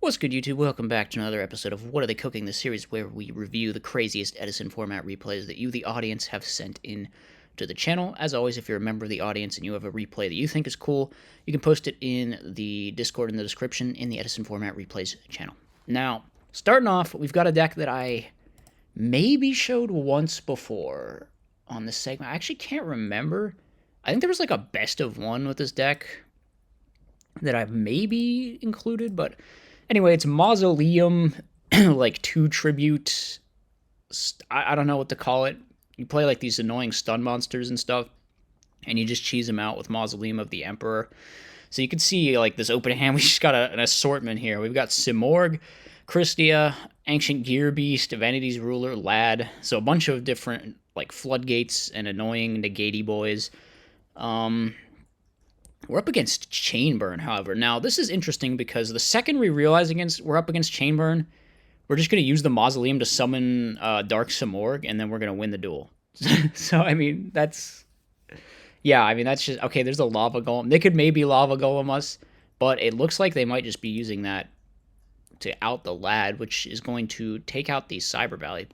What's good, YouTube? Welcome back to another episode of What Are They Cooking, the series where we review the craziest Edison Format replays that you, the audience, have sent in to the channel. As always, if you're a member of the audience and you have a replay that you think is cool, you can post it in the Discord in the description in the Edison Format replays channel. Now, starting off, we've got a deck that I maybe showed once before on this segment. I actually can't remember. I think there was like a best of one with this deck that I've maybe included, but anyway, it's Mausoleum, like 2 tribute. I don't know what to call it. You play like these annoying stun monsters and stuff, and you just cheese them out with Mausoleum of the Emperor. So you can see like this open hand. We just got an assortment here. We've got Simorg, Christia, Ancient Gear Beast, Vanity's Ruler, Lad. So a bunch of different like floodgates and annoying negatey boys. We're up against Chainburn, however. Now, this is interesting because the second we realize we're up against Chainburn, we're just going to use the Mausoleum to summon Dark Simorg, and then we're going to win the duel. So, I mean, that's... Yeah, I mean, that's just... Okay, there's a Lava Golem. They could maybe Lava Golem us, but it looks like they might just be using that to out the Lad, which is going to take out the Cyber Valley.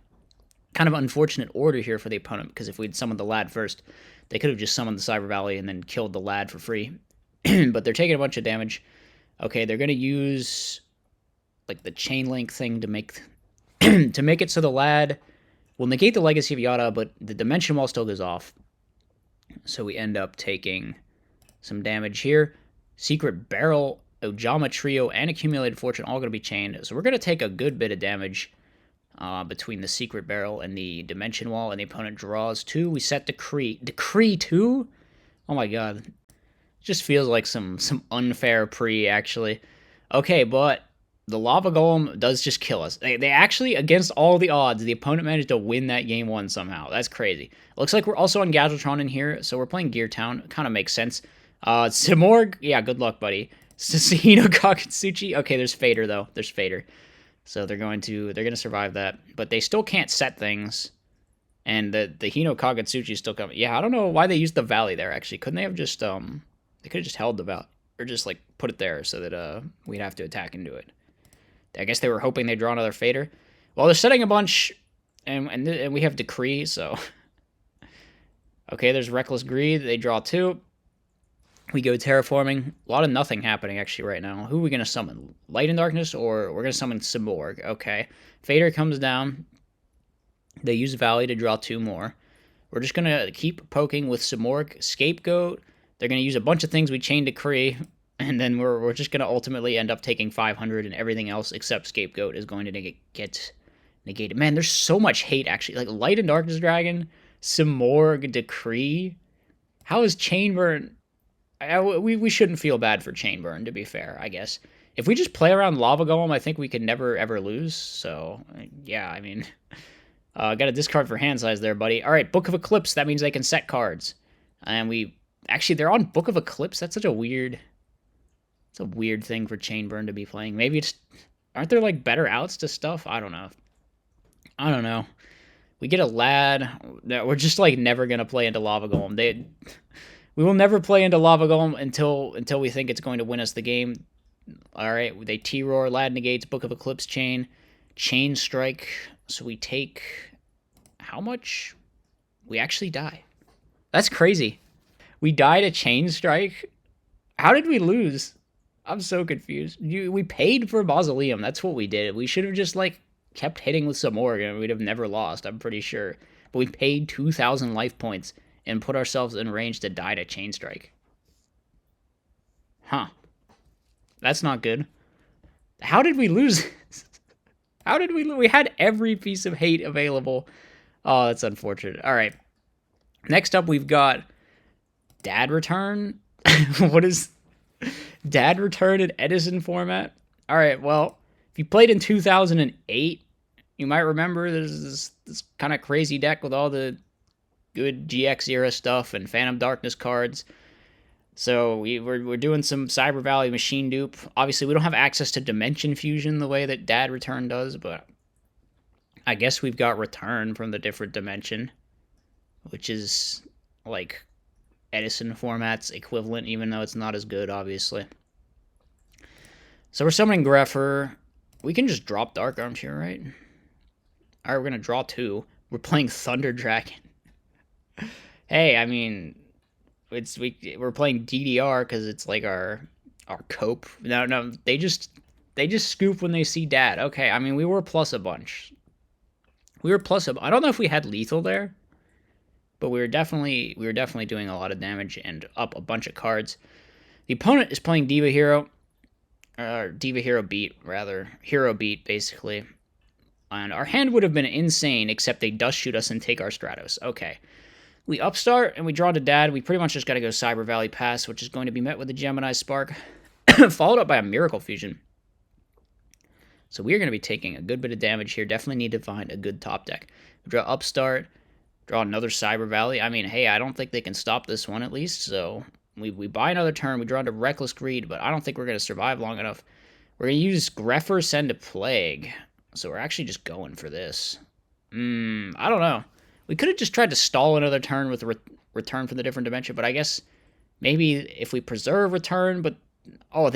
Kind of unfortunate order here for the opponent, because if we'd summoned the Lad first, they could have just summoned the Cyber Valley and then killed the Lad for free. But they're taking a bunch of damage. Okay, they're going to use like the Chain Link thing to make to make it so the Lad will negate the Legacy of Yada, but the Dimension Wall still goes off. So we end up taking some damage here. Secret Barrel, Ojama Trio, and Accumulated Fortune all going to be chained. So we're going to take a good bit of damage between the Secret Barrel and the Dimension Wall, and the opponent draws 2. We set Decree. Decree 2? Oh my god. Just feels like some unfair pre, actually. Okay, but the Lava Golem does just kill us. They actually, against all the odds, the opponent managed to win that game 1 somehow. That's crazy. Looks like we're also on Gadgetron in here, so we're playing Gear Town. Kind of makes sense. Simorg, yeah, good luck, buddy. Sasahino Kakatsuchi. Okay, there's Fader, though. There's Fader. So they're going to survive that. But they still can't set things. And the Hino Kagetsuchi is still coming. Yeah, I don't know why they used the Valley there, actually. Couldn't they have just, they could have just held the Valley. Or just, like, put it there so that, we'd have to attack into it. I guess they were hoping they'd draw another Fader. Well, they're setting a bunch, and we have Decree, so... Okay, there's Reckless Greed. They draw 2. We go Terraforming. A lot of nothing happening, actually, right now. Who are we going to summon? Light and Darkness, or we're going to summon Simorg. Okay. Fader comes down. They use Valley to draw 2 more. We're just going to keep poking with Simorg. Scapegoat. They're going to use a bunch of things. We chain Decree. And then we're just going to ultimately end up taking 500, and everything else except Scapegoat is going to get negated. Man, there's so much hate, actually. Like, Light and Darkness Dragon, Simorg, Decree. How is Chainburn... We shouldn't feel bad for Chainburn, to be fair, I guess. If we just play around Lava Golem, I think we could never, ever lose. So, yeah, I mean... got a discard for hand size there, buddy. All right, Book of Eclipse. That means they can set cards. And we... Actually, they're on Book of Eclipse? That's such a weird... It's a weird thing for Chainburn to be playing. Maybe it's... Aren't there, like, better outs to stuff? I don't know. We get a Lad. We're just, like, never going to play into Lava Golem. We will never play into Lava Golem until we think it's going to win us the game. All right, they T-Roar, Lad negates, Book of Eclipse Chain, Chain Strike. So we take... How much? We actually die. That's crazy. We die to Chain Strike? How did we lose? I'm so confused. We paid for Mausoleum. That's what we did. We should have just, like, kept hitting with Simorg and we'd have never lost, I'm pretty sure. But we paid 2,000 life points and put ourselves in range to die to Chain Strike. Huh. That's not good. How did we lose this? How did we lose? We had every piece of hate available. Oh, that's unfortunate. All right. Next up, we've got Dad Return. What is... Dad Return in Edison Format? All right, well, if you played in 2008, you might remember there's this kind of crazy deck with all the good GX era stuff and Phantom Darkness cards. So we're doing some Cyber Valley machine dupe. Obviously, we don't have access to Dimension Fusion the way that Dad Return does, but I guess we've got Return from the different dimension, which is like Edison Format's equivalent, even though it's not as good, obviously. So we're summoning Greffer. We can just drop Dark Arms here, right? All right, we're gonna draw 2. We're playing Thunder Dragon. Hey, I mean, we're playing DDR because it's like our cope. No, they just scoop when they see Dad. Okay, I mean we were plus a bunch. We were plus a. I don't know if we had lethal there, but we were definitely doing a lot of damage and up a bunch of cards. The opponent is playing Diva Hero, or Diva Hero Beat rather, Hero Beat basically. And our hand would have been insane, except they dust shoot us and take our Stratos. Okay. We upstart and we draw to Dad. We pretty much just got to go Cyber Valley Pass, which is going to be met with a Gemini Spark, followed up by a Miracle Fusion. So we're going to be taking a good bit of damage here. Definitely need to find a good top deck. We draw Upstart, draw another Cyber Valley. I mean, hey, I don't think they can stop this one at least. So we buy another turn. We draw into Reckless Greed, but I don't think we're going to survive long enough. We're going to use Greffer, Send a Plague. So we're actually just going for this. I don't know. We could have just tried to stall another turn with Return from the Different Dimension, but I guess maybe if we preserve Return, but... Oh,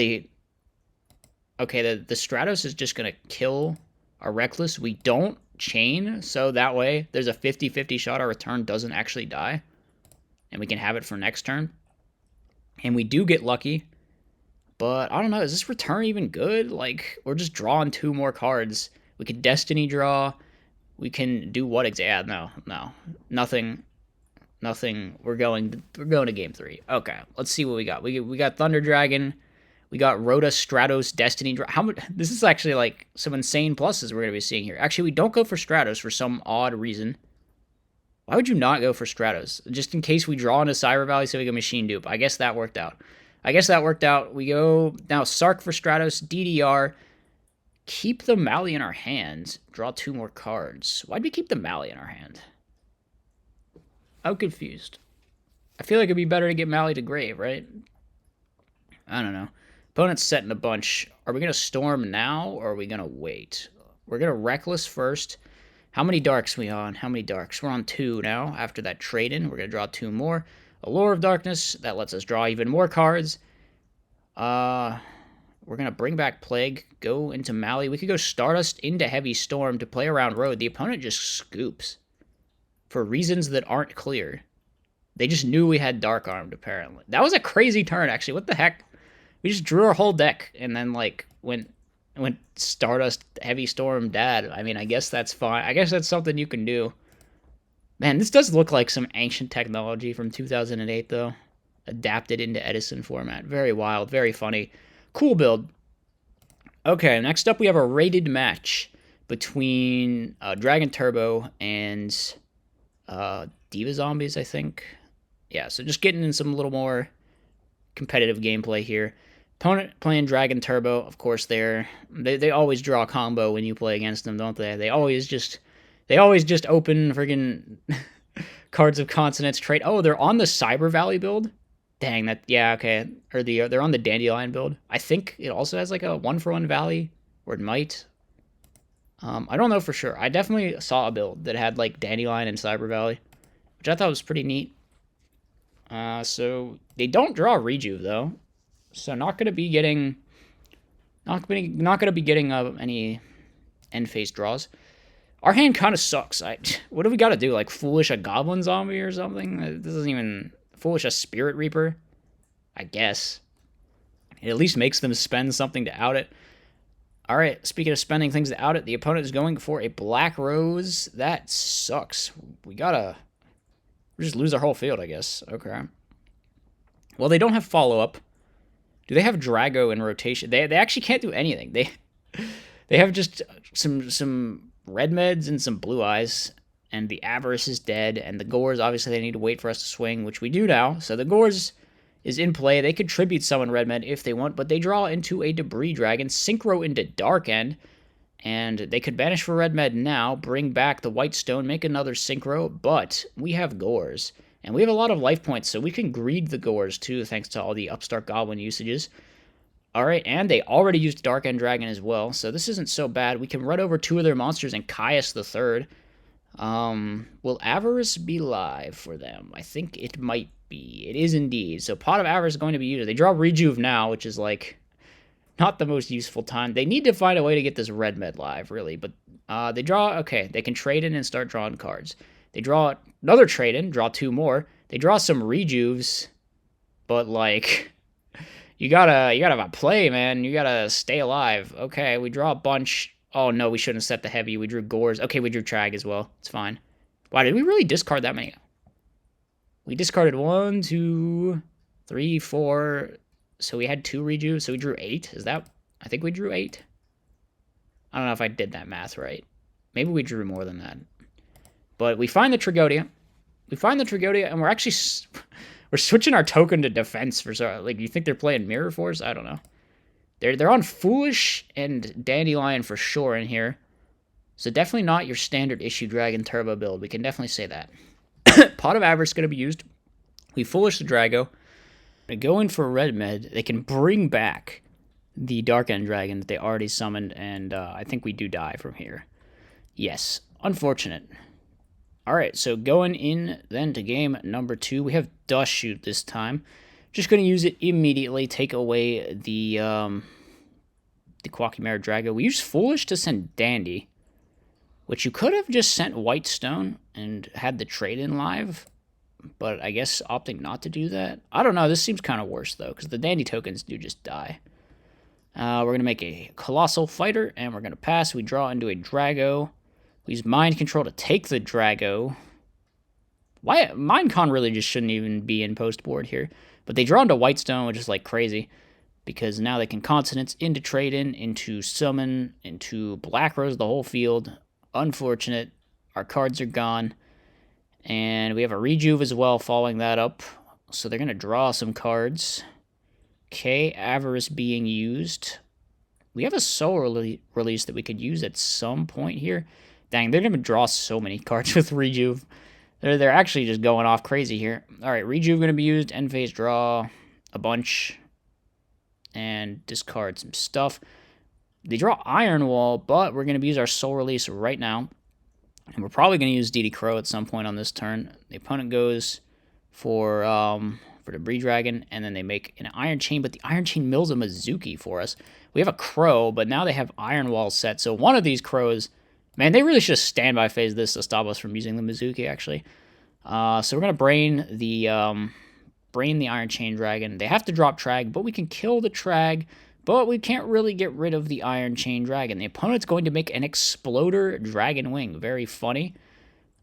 Okay, the Stratos is just going to kill our Reckless. We don't chain, so that way there's a 50-50 shot our Return doesn't actually die. And we can have it for next turn. And we do get lucky. But, I don't know, is this Return even good? Like, we're just drawing 2 more cards. We could Destiny draw. We can do what exactly? Yeah, no. Nothing. We're going to game 3. Okay, let's see what we got. We got Thunder Dragon. We got Rhoda, Stratos, Destiny draw. How much? This is actually like some insane pluses we're going to be seeing here. Actually, we don't go for Stratos for some odd reason. Why would you not go for Stratos? Just in case we draw into Cyber Valley so we can Machine Dupe. I guess that worked out. We go now Sark for Stratos, DDR. Keep the Mally in our hands. Draw 2 more cards. Why'd we keep the Mally in our hand? I'm confused. I feel like it'd be better to get Mally to grave, right? I don't know. Opponent's setting a bunch. Are we going to Storm now, or are we going to wait? We're going to Reckless first. How many Darks we on? How many Darks? We're on 2 now. After that trade-in, we're going to draw 2 more. Allure of Darkness. That lets us draw even more cards. We're going to bring back Plague. Go into Mally. We could go Stardust into Heavy Storm to play around Road. The opponent just scoops. For reasons that aren't clear. They just knew we had Dark Armed, apparently. That was a crazy turn, actually. What the heck? We just drew our whole deck, and then, like, went Stardust, Heavy Storm, Dad. I mean, I guess that's fine. I guess that's something you can do. Man, this does look like some ancient technology from 2008, though. Adapted into Edison format. Very wild, very funny. Cool build. Okay, next up we have a rated match between Dragon Turbo and Diva Zombies, I think. Yeah, so just getting in some little more competitive gameplay here. Opponent playing Dragon Turbo, of course. They always draw a combo when you play against them, don't they? They always just open friggin' cards of consonants trait. Oh, they're on the Cyber Valley build. Dang, that, yeah, okay. Or they're on the Dandelion build. I think it also has like a 1-for-1 Valley, or it might. I don't know for sure. I definitely saw a build that had like Dandelion and Cyber Valley, which I thought was pretty neat. So they don't draw Rejuve though, so not gonna be getting any end phase draws. Our hand kind of sucks. What do we got to do? Like Foolish a Goblin Zombie or something? This isn't even Foolish a Spirit Reaper. I guess it at least makes them spend something to out it. All right. Speaking of spending things to out it, the opponent is going for a Black Rose. That sucks. We just lose our whole field, I guess. Okay. Well, they don't have follow-up. Do they have Drago in rotation? They actually can't do anything. They have just some red meds and some blue eyes, and the Avarice is dead, and the Gores, obviously they need to wait for us to swing, which we do now. So the Gores is in play. They could tribute summon red med if they want, but they draw into a Debris Dragon, Synchro into Dark End, and they could banish for red med now, bring back the White Stone, make another Synchro, but we have Gores, and we have a lot of life points, so we can greed the Gores too, thanks to all the Upstart Goblin usages. Alright, and they already used Dark End Dragon as well, so this isn't so bad. We can run over 2 of their monsters and Caius the Third. Will Avarice be live for them? I think it might be. It is indeed. So Pot of Avarice is going to be used. They draw Rejuve now, which is like Not the most useful time. They need to find a way to get this red med live, really. But they draw, okay, they can trade in and start drawing cards. They draw another trade in, draw 2 more. They draw some rejuves, but like, you gotta have a play, man. You gotta stay alive. Okay, we draw a bunch. Oh no, we shouldn't have set the heavy. We drew Gores. Okay, we drew Trag as well. It's fine. Wow, did we really discard that many? We discarded 1, 2, 3, 4. So we had 2 rejuves. So we drew 8. Is that? I think we drew 8. I don't know if I did that math right. Maybe we drew more than that. But we find the Tragodia. We find the Tragodia, and we're actually we're switching our token to defense for like. You think they're playing Mirror Force? I don't know. They're on Foolish and Dandelion for sure in here. So definitely not your standard issue Dragon Turbo build. We can definitely say that. Pot of Avarice is going to be used. We Foolish the Drago. To go in for Red Med, they can bring back the Dark End Dragon that they already summoned, and I think we do die from here. Yes, unfortunate. Alright, so going in then to game number 2, we have Dust Shoot this time. Just going to use it immediately, take away the Quackimera Drago. We use Foolish to send Dandy, which you could have just sent Whitestone and had the trade-in live, but I guess opting not to do that. I don't know, this seems kind of worse, though, because the Dandy tokens do just die. We're going to make a Colossal Fighter, and we're going to pass. We draw into a Drago. We use Mind Control to take the Drago. Why? Mindcon really just shouldn't even be in post-board here. But they draw into Whitestone, which is like crazy, because now they can Consonants into Trade-In, into Summon, into Black Rose the whole field. Unfortunate. Our cards are gone. And we have a Rejuve as well following that up. So they're going to draw some cards. Okay, Avarice being used. We have a Soul Release that we could use at some point here. Dang, they're going to draw so many cards with Rejuve. They're actually just going off crazy here. Alright, Rejuve going to be used. End phase draw a bunch. And discard some stuff. They draw Iron Wall, but we're going to use our Soul Release right now. And we're probably going to use DD Crow at some point on this turn. The opponent goes for the Bree Dragon, and then they make an Iron Chain, but the Iron Chain mills a Mizuki for us. We have a Crow, but now they have Iron Wall set, so one of these Crows, man, they really should just standby phase this to stop us from using the Mizuki, actually. So we're going to brain the Iron Chain Dragon. They have to drop Trag, but we can kill the Trag, but we can't really get rid of the Iron Chain Dragon. The opponent's going to make an Exploder Dragon Wing. Very funny.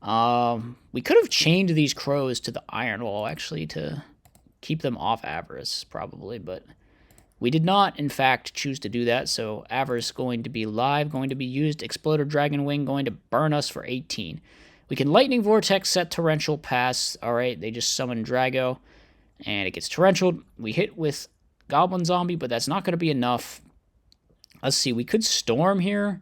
We could have chained these Crows to the Iron Wall, actually, to keep them off Avarice, probably, but we did not, in fact, choose to do that, so Avarice going to be live, going to be used, Exploder Dragon Wing going to burn us for 18. We can Lightning Vortex, set Torrential, pass. Alright, they just summon Drago, and it gets Torrential. We hit with Goblin Zombie, but that's not going to be enough. Let's see, we could Storm here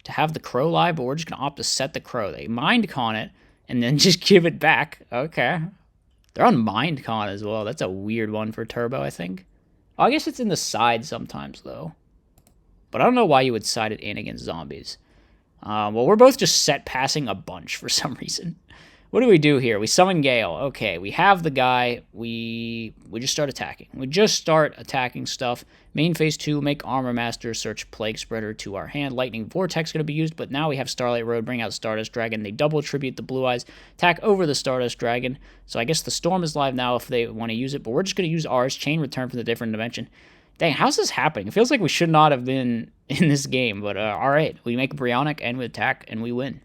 to have the Crow live, but we're just going to opt to set the Crow. They Mind Con it, and then just give it back. Okay. They're on Mind Con as well. That's a weird one for Turbo, I think. Oh, I guess it's in the side sometimes, though. But I don't know why you would side it in against zombies. Well, we're both just set passing a bunch for some reason. What do we do here? We summon Gale. Okay, we have the guy. We just start attacking. We just start attacking stuff. Main phase 2, make Armor Master, search Plague Spreader to our hand. Lightning Vortex going to be used, but now we have Starlight Road, bring out Stardust Dragon. They double tribute the Blue Eyes, attack over the Stardust Dragon. So I guess the Storm is live now if they want to use it, but we're just going to use ours. Chain Return from the different dimension. Dang, how's this happening? It feels like we should not have been in this game, but alright. We make Brionic and we attack and we win.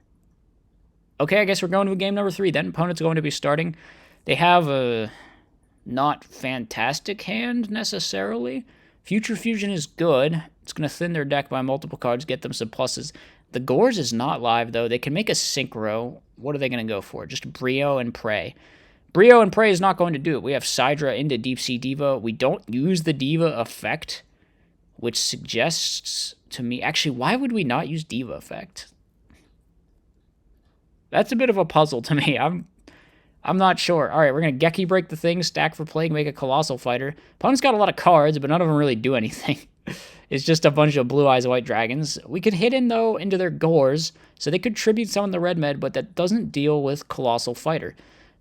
Okay, I guess we're going to game number 3 then. Opponent's going to be starting. They have a not fantastic hand, necessarily. Future Fusion is good. It's going to thin their deck by multiple cards, get them some pluses. The Gores is not live, though. They can make a Synchro. What are they going to go for? Just Brio and Prey. Brio and Prey is not going to do it. We have Sidra into Deep Sea Diva. We don't use the Diva effect, which suggests to me... Actually, why would we not use Diva effect? That's a bit of a puzzle to me. I'm not sure. All right, we're going to Geki break the thing, stack for Plague, make a Colossal Fighter. Opponent's got a lot of cards, but none of them really do anything. It's just a bunch of Blue Eyes White Dragons. We could hit in, though, into their Gores, so they could Tribute Summon the Red Med, but that doesn't deal with Colossal Fighter.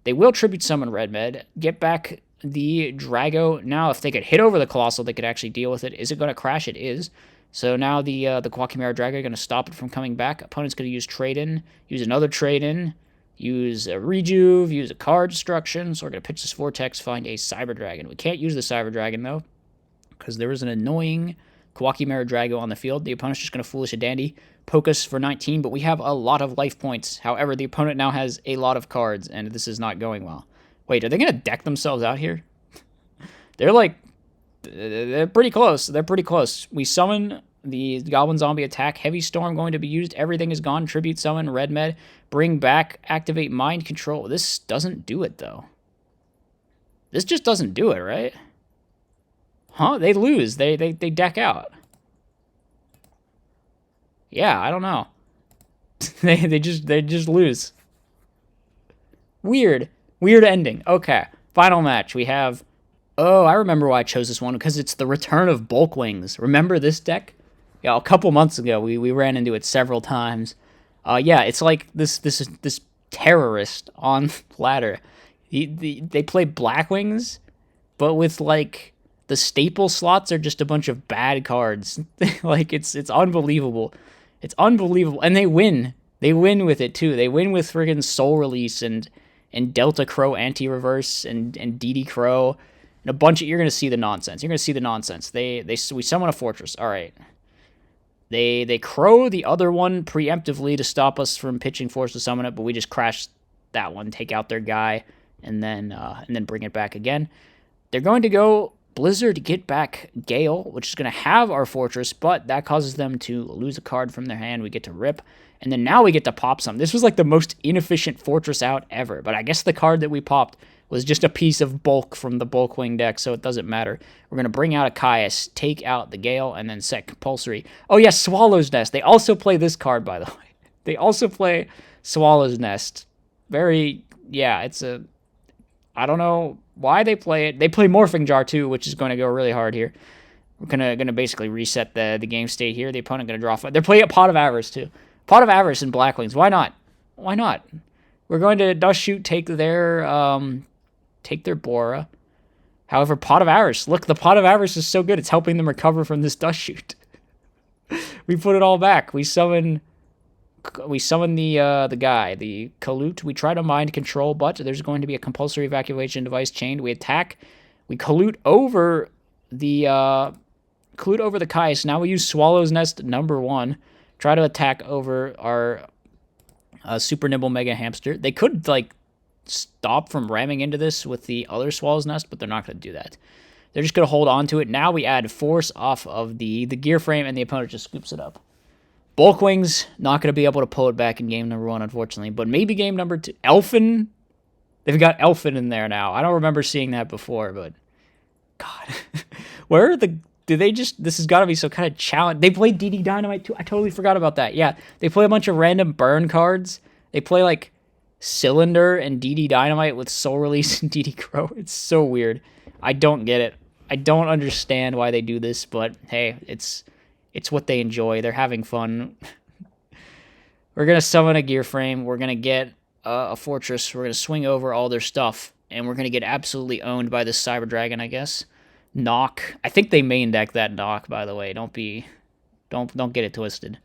They will Tribute Summon Red Med, get back the Drago. Now, if they could hit over the Colossal, they could actually deal with it. Is it going to crash? It is. So now the Quackimera Drago are going to stop it from coming back. Opponent's going to use Trade-In, use another Trade-In, use a Rejuve, use a card destruction. So we're going to pitch this Vortex, find a Cyber Dragon. We can't use the Cyber Dragon, though, because there is an annoying Quackimera Drago on the field. The opponent's just going to Foolish a Dandy, poke us for 19, but we have a lot of life points. However, the opponent now has a lot of cards, and this is not going well. Wait, are they going to deck themselves out here? They're pretty close. They're pretty close. We summon the Goblin Zombie attack. Heavy Storm going to be used. Everything is gone. Tribute Summon. Red Med. Bring back. Activate Mind Control. This doesn't do it, though. This just doesn't do it, right? Huh? They lose. They deck out. Yeah, I don't know. they just lose. Weird ending. Okay. Final match. We have... Oh, I remember why I chose this one, because it's the return of Bulkwings. Remember this deck? Yeah, a couple months ago, we ran into it several times. Yeah, it's like this terrorist on ladder. They play Blackwings, but with, like, the staple slots are just a bunch of bad cards. Like, it's unbelievable. It's unbelievable. And they win. They win with it, too. They win with friggin' Soul Release and Delta Crow Anti-Reverse and DD Crow. And a bunch of... You're going to see the nonsense. You're going to see the nonsense. We summon a Fortress. All right. They crow the other one preemptively to stop us from pitching Force to summon it, but we just crash that one, take out their guy, and then bring it back again. They're going to go Blizzard to get back Gale, which is going to have our Fortress, but that causes them to lose a card from their hand. We get to rip, and then now we get to pop some. This was like the most inefficient Fortress out ever, but I guess the card that we popped was just a piece of bulk from the Bulkwing deck, so it doesn't matter. We're going to bring out a Caius, take out the Gale, and then set Compulsory. Oh, yeah, Swallow's Nest. They also play this card, by the way. They also play Swallow's Nest. It's a... I don't know why they play it. They play Morphing Jar, too, which is going to go really hard here. We're going to basically reset the game state here. The opponent going to draw... They're playing a Pot of Avarice, too. Pot of Avarice and Blackwings. Why not? Why not? We're going to Dust Shoot, take their Bora. However, Pot of Avarice. Look, the Pot of Avarice is so good. It's helping them recover from this Dust Shoot. We put it all back. We summon the guy, the Colute. We try to Mind Control, but there's going to be a Compulsory Evacuation Device chained. We attack. We Colute over the Caius. Now we use Swallow's Nest #1. Try to attack over our Super Nibble Mega Hamster. They could, like, stop from ramming into this with the other Swallow's Nest, but they're not going to do that. They're just going to hold on to it. Now we add Force off of the gear frame, and the opponent just scoops it up. Bulkwings, not going to be able to pull it back in game #1, unfortunately, but maybe game #2. Elfin? They've got Elfin in there now. I don't remember seeing that before, but... God. Where are the... This has got to be some kind of challenge. They play DD Dynamite, too. I totally forgot about that. Yeah, they play a bunch of random burn cards. They play, like, Cylinder and DD Dynamite with Soul Release and DD Crow. It's so weird. I don't get it. I don't understand why they do this, but hey, it's what they enjoy. They're having fun. We're going to summon a gear frame. We're going to get a Fortress. We're going to swing over all their stuff, and we're going to get absolutely owned by this Cyber Dragon, I guess. Knock. I think they main deck that Knock, by the way. Don't get it twisted.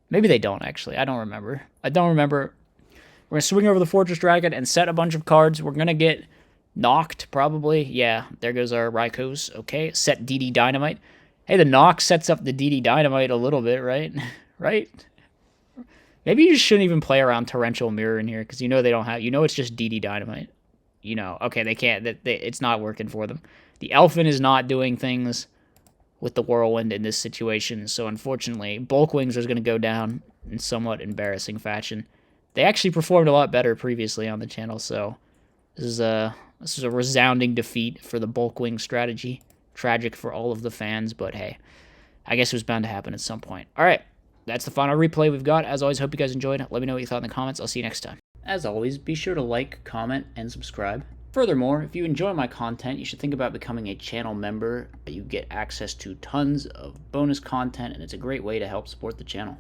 Maybe they don't, actually. I don't remember. We're going to swing over the Fortress Dragon and set a bunch of cards. We're going to get knocked, probably. Yeah, there goes our Raikos. Okay, set DD Dynamite. Hey, the knock sets up the DD Dynamite a little bit, right? Right? Maybe you shouldn't even play around Torrential Mirror in here, because you know they don't have... You know it's just DD Dynamite. You know, okay, they can't... It's not working for them. The Elfin is not doing things with the Whirlwind in this situation, so unfortunately, Bulkwings is going to go down in somewhat embarrassing fashion. They actually performed a lot better previously on the channel, so this is a resounding defeat for the Bulkwing strategy. Tragic for all of the fans, but hey, I guess it was bound to happen at some point. All right, that's the final replay we've got. As always, hope you guys enjoyed. Let me know what you thought in the comments. I'll see you next time. As always, be sure to like, comment, and subscribe. Furthermore, if you enjoy my content, you should think about becoming a channel member. You get access to tons of bonus content, and it's a great way to help support the channel.